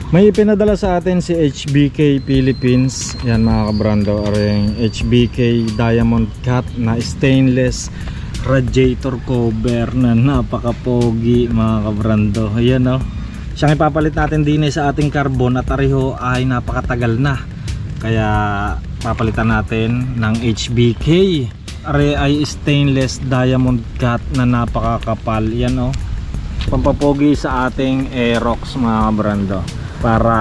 May pinadala sa atin si HBK Philippines. Yan mga kabrando, aring HBK Diamond Cut na stainless radiator cover na napakapogi mga kabrando. Ayan o, siyang ipapalit natin din sa ating carbon at ariho ay napakatagal na, kaya papalitan natin ng HBK. Are ay stainless diamond cut na napakakapal. Yan o, pampapogi sa ating Aerox mga kabrando, para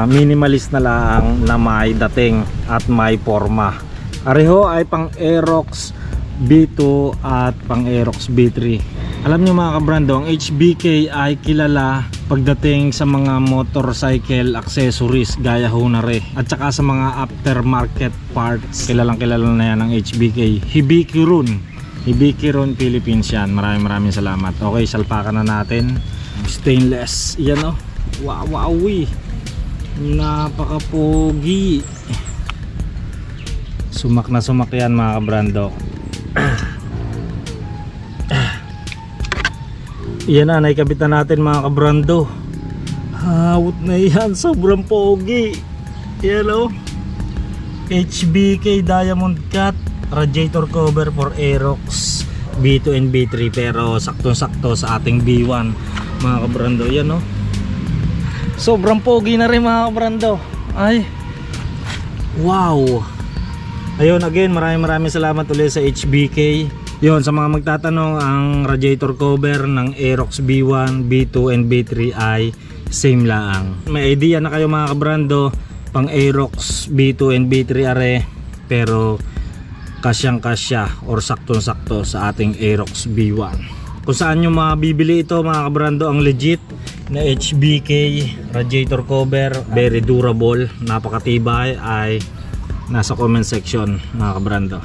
minimalist na lang na may dating at may forma. Areho ay pang Aerox B2 at pang Aerox B3. Alam nyo mga kabrando, ang HBK ay kilala pagdating sa mga motorcycle accessories gaya Honore at saka sa mga aftermarket parts. Kilalang kilala na yan ang HBK. Hibiki Run Philippines yan. Maraming salamat. Okay, salpakan na natin. Stainless. Yan o. Wowi, napakapogi. Sumak na sumak yan mga kabrando. Yan na, naikabitan natin mga kabrando. Hawot na yan, sobrang pogi. Yan o, HBK Diamond Cut radiator cover for Aerox B2 and B3, pero saktong-sakto sa ating B1 mga kabrando. Yan o, sobrang pogi na rin mga kabrando. Ay, wow. Ayun, again, maraming salamat ulit sa HBK. Yun, sa mga magtatanong, ang radiator cover ng Aerox B1, B2 and B3 ay same lang. May idea na kayo mga kabrando, pang Aerox B2 and B3 are, pero kasyang kasya or saktong-sakto sa ating Aerox B1. Kung saan nyo mabibili ito mga kabrando, ang legit na HBK radiator cover, very durable, napakatibay, ay nasa comment section mga kabrando.